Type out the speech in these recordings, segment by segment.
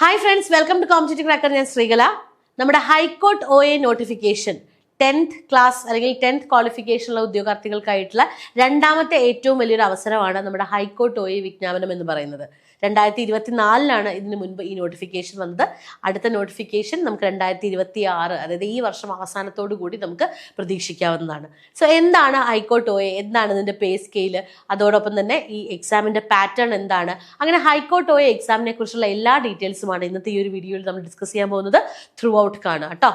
Hi friends, welcome to competitive cracker. ഞാൻ ശ്രീകല. നമ്മുടെ high court OA notification 10th class അല്ലെങ്കിൽ 10th ക്വാളിഫിക്കേഷനുള്ള ഉദ്യോഗാർത്ഥികൾക്കായിട്ടുള്ള രണ്ടാമത്തെ ഏറ്റവും വലിയൊരു അവസരമാണ് നമ്മുടെ ഹൈക്കോർട്ട് OA വിജ്ഞാപനം എന്ന് പറയുന്നത്. 2024 ഇതിന് മുൻപ് ഈ നോട്ടിഫിക്കേഷൻ വന്നത്. അടുത്ത നോട്ടിഫിക്കേഷൻ നമുക്ക് 2026, അതായത് ഈ വർഷം അവസാനത്തോടു കൂടി നമുക്ക് പ്രതീക്ഷിക്കാവുന്നതാണ്. സോ എന്താണ് ഹൈക്കോർട്ട് OA, എന്താണ് ഇതിൻ്റെ പേ സ്കെയില്, അതോടൊപ്പം തന്നെ ഈ എക്സാമിൻ്റെ പാറ്റേൺ എന്താണ്, അങ്ങനെ ഹൈക്കോർട്ട് OA എക്സാമിനെ കുറിച്ചുള്ള എല്ലാ ഡീറ്റെയിൽസുമാണ് ഇന്നത്തെ ഈ ഒരു വീഡിയോയിൽ നമ്മൾ ഡിസ്കസ് ചെയ്യാൻ പോകുന്നത്. ത്രൂ ഔട്ട് കാണുക കേട്ടോ.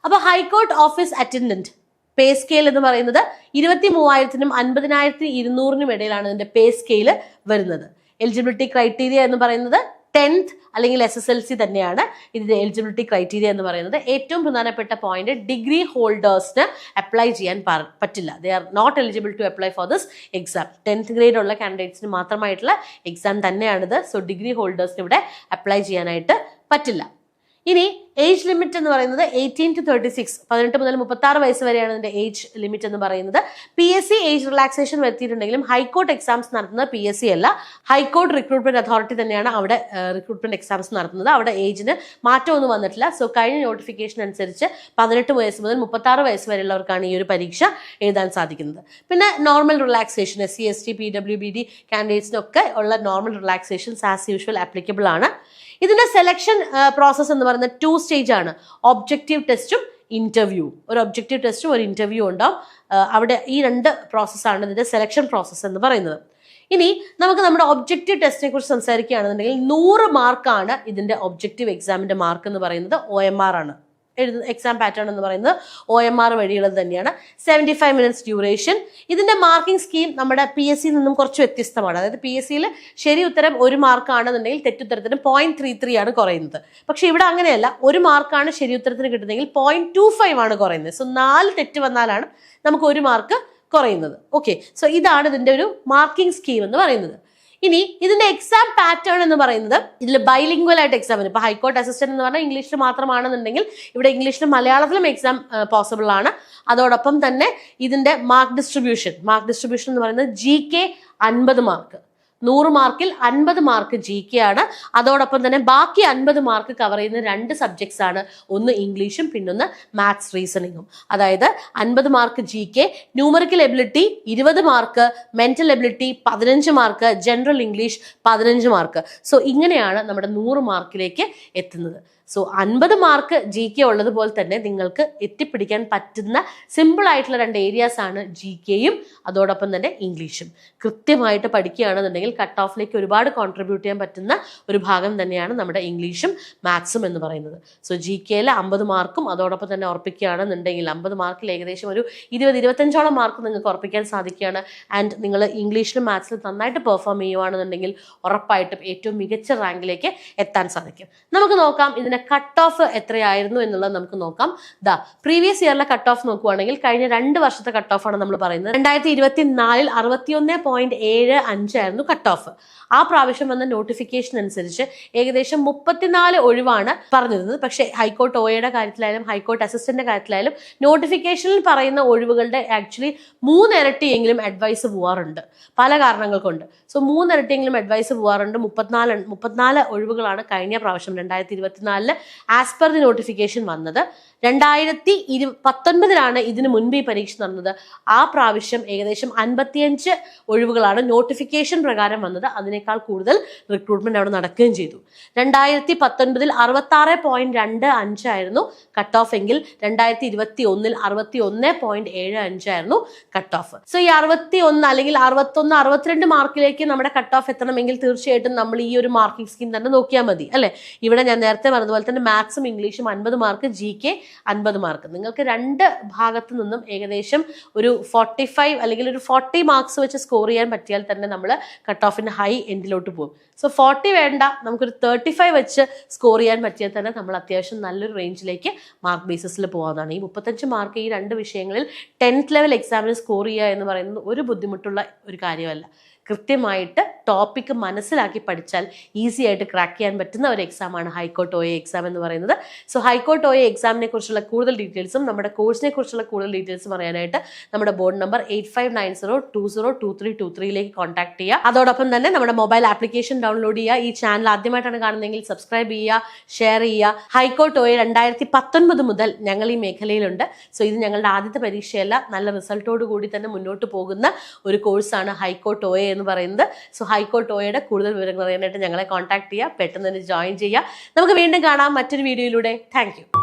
അപ്പോൾ high court office attendant pay scale എന്ന് പറയുന്നത് 23,000-നും 50,200-നും ഇടയിലാണ് ഇതിന്റെ പേ സ്കെയില് വരുന്നത്. എലിജിബിലിറ്റി ക്രൈറ്റീരിയ എന്ന് പറയുന്നത് 10th അല്ലെങ്കിൽ SSLC തന്നെയാണ് ഇതിന്റെ എലിജിബിലിറ്റി ക്രൈറ്റീരിയ എന്ന് പറയുന്നത്. ഏറ്റവും പ്രധാനപ്പെട്ട പോയിന്റ്, ഡിഗ്രി ഹോൾഡേഴ്സിന് അപ്ലൈ ചെയ്യാൻ പറ്റില്ല. They are not eligible to apply for this exam. 10th grade ഉള്ള കാൻഡിഡേറ്റ്സിന് മാത്രമായിട്ടുള്ള എക്സാം തന്നെയാണിത്. സോ ഡിഗ്രി ഹോൾഡേഴ്സിന് ഇവിടെ അപ്ലൈ ചെയ്യാനായിട്ട് പറ്റില്ല. ഇനി ഏജ് ലിമിറ്റ് എന്ന് പറയുന്നത് 18 to 36, 18 മുതൽ 36 വയസ്സ് വരെയാണ് ഇതിന്റെ ഏജ് ലിമിറ്റ് എന്ന് പറയുന്നത്. PSC ഏജ് റിലാക്സേഷൻ വരുത്തിയിട്ടുണ്ടെങ്കിലും ഹൈക്കോർട്ട് എക്സാംസ് നടത്തുന്നത് PSC അല്ല, ഹൈക്കോർട്ട് റിക്രൂട്ട്മെന്റ് അതോറിറ്റി തന്നെയാണ് അവിടെ റിക്രൂട്ട്മെന്റ് എക്സാംസ് നടത്തുന്നത്. അവിടെ ഏജിന് മാറ്റമൊന്നും വന്നിട്ടില്ല. സോ കഴിഞ്ഞ നോട്ടിഫിക്കേഷൻ അനുസരിച്ച് 18 വയസ്സ് മുതൽ 36 വയസ്സ് വരെയുള്ളവർക്കാണ് ഈ ഒരു പരീക്ഷ എഴുതാൻ സാധിക്കുന്നത്. പിന്നെ normal relaxation SC ST PWBD കാൻഡിഡേറ്റ്സിനൊക്കെ ഉള്ള normal relaxations as usual applicable ആണ്. ഇതിന്റെ സെലക്ഷൻ പ്രോസസ്സ് എന്ന് പറയുന്നത് 2 സ്റ്റേജ് ആണ്. ഒബ്ജക്റ്റീവ് ടെസ്റ്റും ഇന്റർവ്യൂ. ഒരു ഒബ്ജക്റ്റീവ് ടെസ്റ്റും ഒരു ഇന്റർവ്യൂ ഉണ്ടാവും. അവിടെ ഈ 2 പ്രോസസ്സാണ് ഇതിന്റെ സെലക്ഷൻ പ്രോസസ്സ് എന്ന് പറയുന്നത്. ഇനി നമുക്ക് നമ്മുടെ ഒബ്ജക്റ്റീവ് ടെസ്റ്റിനെ കുറിച്ച് സംസാരിക്കുകയാണെന്നുണ്ടെങ്കിൽ 100 മാർക്കാണ് ഇതിന്റെ ഒബ്ജക്റ്റീവ് എക്സാമിന്റെ മാർക്ക് എന്ന് പറയുന്നത്. OMR ആണ് എക്സാം പാറ്റേൺ എന്ന് പറയുന്നത്. OMR വഴിയുള്ളത് തന്നെയാണ്. 75 minutes ഡ്യൂറേഷൻ. ഇതിന്റെ മാർക്കിംഗ് സ്കീം നമ്മുടെ PSC നിന്നും കുറച്ച് വ്യത്യസ്തമാണ്. അതായത് PSCയിൽ ശരി ഉത്തരം 1 മാർക്കാണെന്നുണ്ടെങ്കിൽ തെറ്റുത്തരത്തിന് 0.33 ആണ് കുറയുന്നത്. പക്ഷെ ഇവിടെ അങ്ങനെയല്ല. 1 മാർക്കാണ് ശരി ഉത്തരത്തിന് കിട്ടുന്നതെങ്കിൽ 0.25 ആണ് കുറയുന്നത്. സോ 4 തെറ്റ് വന്നാലാണ് നമുക്ക് 1 മാർക്ക് കുറയുന്നത്. ഓക്കെ, സോ ഇതാണ് ഇതിന്റെ ഒരു മാർക്കിംഗ് സ്കീം എന്ന് പറയുന്നത്. ഇനി ഇതിന്റെ എക്സാം പാറ്റേൺ എന്ന് പറയുന്നത്, ഇതിൽ ബൈലിംഗ്വൽ ആയിട്ട് എക്സാം വരും. ഇപ്പൊ ഹൈക്കോർട്ട് അസിസ്റ്റന്റ് എന്ന് പറഞ്ഞാൽ ഇംഗ്ലീഷിൽ മാത്രമാണെന്നുണ്ടെങ്കിൽ ഇവിടെ ഇംഗ്ലീഷിലും മലയാളത്തിലും എക്സാം പോസിബിൾ ആണ്. അതോടൊപ്പം തന്നെ ഇതിന്റെ മാർക്ക് ഡിസ്ട്രിബ്യൂഷൻ എന്ന് പറയുന്നത് GK 50 മാർക്ക്. 100 മാർക്കിൽ 50 മാർക്ക് GK ആണ്. അതോടൊപ്പം തന്നെ ബാക്കി 50 മാർക്ക് കവർ ചെയ്യുന്ന 2 സബ്ജക്ട്സ് ആണ്. ഒന്ന് ഇംഗ്ലീഷും പിന്നൊന്ന് മാത്സ് റീസണിങ്ങും. അതായത് 50 mark GK, numerical ability 20 mark, mental ability 15 mark, general English 15 mark. So ഇങ്ങനെയാണ് നമ്മുടെ 100 മാർക്കിലേക്ക് എത്തുന്നത്. സോ 50 മാർക്ക് GK ഉള്ളതുപോലെ തന്നെ നിങ്ങൾക്ക് എത്തിപ്പിടിക്കാൻ പറ്റുന്ന സിമ്പിൾ ആയിട്ടുള്ള 2 ഏരിയാസ് ആണ് GKയും അതോടൊപ്പം തന്നെ ഇംഗ്ലീഷും. കൃത്യമായിട്ട് പഠിക്കുകയാണെന്നുണ്ടെങ്കിൽ കട്ട് ഓഫിലേക്ക് ഒരുപാട് കോൺട്രിബ്യൂട്ട് ചെയ്യാൻ പറ്റുന്ന ഒരു ഭാഗം തന്നെയാണ് നമ്മുടെ ഇംഗ്ലീഷും മാത്സും എന്ന് പറയുന്നത്. സോ GKയിൽ 50 മാർക്കും അതോടൊപ്പം തന്നെ ഉറപ്പിക്കുകയാണെന്നുണ്ടെങ്കിൽ 50 മാർക്കിൽ ഏകദേശം ഒരു 20-25ഓളം മാർക്ക് നിങ്ങൾക്ക് ഉറപ്പിക്കാൻ സാധിക്കുകയാണ്. ആൻഡ് നിങ്ങൾ ഇംഗ്ലീഷിലും മാത്സിലും നന്നായിട്ട് പെർഫോം ചെയ്യുകയാണെന്നുണ്ടെങ്കിൽ ഉറപ്പായിട്ടും ഏറ്റവും മികച്ച റാങ്കിലേക്ക് എത്താൻ സാധിക്കും. നമുക്ക് നോക്കാം ഇതിന്റെ കട്ട് ഓഫ് എത്രയായിരുന്നു എന്നുള്ളത് നമുക്ക് നോക്കാം. പ്രീവിയസ് ഇയറിലെ കട്ട് ഓഫ് നോക്കുവാണെങ്കിൽ കഴിഞ്ഞ 2 വർഷത്തെ കട്ട് ഓഫ് ആണ് നമ്മൾ പറയുന്നത്. 2024 61.75 ആയിരുന്നു കട്ട് ഓഫ്. ആ പ്രാവശ്യം വന്ന നോട്ടിഫിക്കേഷൻ അനുസരിച്ച് ഏകദേശം 34 ഒഴിവാണ് പറഞ്ഞിരുന്നത്. പക്ഷേ ഹൈക്കോർട്ട് OAയുടെ കാര്യത്തിലായാലും ഹൈക്കോർട്ട് അസിസ്റ്റന്റിന്റെ കാര്യത്തിലായാലും നോട്ടിഫിക്കേഷനിൽ പറയുന്ന ഒഴിവുകളുടെ ആക്ച്വലി 3 ഇരട്ടിയെങ്കിലും അഡ്വൈസ് പോവാറുണ്ട് പല കാരണങ്ങൾ കൊണ്ട്. സോ 3 ഇരട്ടിയെങ്കിലും അഡ്വൈസ് പോവാറുണ്ട്. 34 ഒഴിവുകളാണ് കഴിഞ്ഞ പ്രാവശ്യം 2024 ആസ് പെർ ദി നോട്ടിഫിക്കേഷൻ വന്നത്. 2019 ഇതിനു മുൻപ് ഈ പരീക്ഷ നടന്നത്. ആ പ്രാവശ്യം ഏകദേശം 55 ഒഴിവുകളാണ് നോട്ടിഫിക്കേഷൻ പ്രകാരം വന്നത്. അതിനേക്കാൾ കൂടുതൽ റിക്രൂട്ട്മെന്റ് അവിടെ നടക്കുകയും ചെയ്തു. 2019 66.25 ആയിരുന്നു കട്ട് ഓഫ് എങ്കിൽ 2021 61.75 ആയിരുന്നു കട്ട് ഓഫ്. സോ ഈ 61 അല്ലെങ്കിൽ 61, 62 മാർക്കിലേക്ക് നമ്മുടെ കട്ട് ഓഫ് എത്തണമെങ്കിൽ തീർച്ചയായിട്ടും നമ്മൾ ഈ ഒരു മാർക്കിംഗ് സ്കീം തന്നെ നോക്കിയാൽ മതി അല്ലെ. ഇവിടെ ഞാൻ നേരത്തെ പറഞ്ഞതുപോലെ തന്നെ മാത്സും ഇംഗ്ലീഷും 50 മാർക്ക്, GK 50 മാർക്ക്. നിങ്ങൾക്ക് 2 ഭാഗത്തു നിന്നും ഏകദേശം ഒരു 45 അല്ലെങ്കിൽ ഒരു 40 മാർക്സ് വെച്ച് സ്കോർ ചെയ്യാൻ പറ്റിയാൽ തന്നെ നമ്മൾ കട്ട് ഓഫിന്റെ ഹൈ എൻഡിലോട്ട് പോകും. സോ 40 വേണ്ട, നമുക്കൊരു 35 വെച്ച് സ്കോർ ചെയ്യാൻ പറ്റിയാൽ തന്നെ നമ്മൾ അത്യാവശ്യം നല്ലൊരു റേഞ്ചിലേക്ക് മാർക്ക് ബേസിസിൽ പോകാവുന്നതാണ്. ഈ 35 മാർക്ക് ഈ 2 വിഷയങ്ങളിൽ 10th ലെവൽ എക്സാമിന് സ്കോർ ചെയ്യുക എന്ന് പറയുന്നത് ഒരു ബുദ്ധിമുട്ടുള്ള ഒരു കാര്യമല്ല. കൃത്യമായിട്ട് ടോപ്പിക്ക് മനസ്സിലാക്കി പഠിച്ചാൽ ഈസി ആയിട്ട് ക്രാക്ക് ചെയ്യാൻ പറ്റുന്ന ഒരു എക്സാമാണ് ഹൈക്കോർട്ട് OA എക്സാം എന്ന് പറയുന്നത്. സോ ഹൈക്കോർട്ട് OA എക്സാമിനെ കുറിച്ചുള്ള കൂടുതൽ ഡീറ്റെയിൽസും നമ്മുടെ കോഴ്സിനെ കുറിച്ചുള്ള കൂടുതൽ ഡീറ്റെയിൽസും അറിയാനായിട്ട് നമ്മുടെ ബോർഡ് നമ്പർ 8590202323 കോൺടാക്ട് ചെയ്യുക. അതോടൊപ്പം തന്നെ നമ്മുടെ മൊബൈൽ ആപ്ലിക്കേഷൻ ഡൗൺലോഡ് ചെയ്യുക. ഈ ചാനൽ ആദ്യമായിട്ടാണ് കാണുന്നതെങ്കിൽ സബ്സ്ക്രൈബ് ചെയ്യുക, ഷെയർ ചെയ്യുക. ഹൈക്കോർട്ട് OA 2019 മുതൽ ഞങ്ങൾ ഈ മേഖലയിലുണ്ട്. സോ ഇത് ഞങ്ങളുടെ ആദ്യത്തെ പരീക്ഷയല്ല, നല്ല റിസൾട്ടോട് കൂടി തന്നെ മുന്നോട്ട് പോകുന്ന ഒരു കോഴ്സാണ് ഹൈക്കോർട്ട് OA എന്ന് പറയുന്നത്. സോ ഹൈക്കോർട്ട് OAയുടെ കൂടുതൽ വിവരങ്ങൾ അറിയാനായിട്ട് ഞങ്ങളെ കോൺടാക്ട് ചെയ്യുക, പെട്ടെന്ന് തന്നെ ജോയിൻ ചെയ്യുക. നമുക്ക് വീണ്ടും കാണാം മറ്റൊരു വീഡിയോയിലൂടെ. Thank you.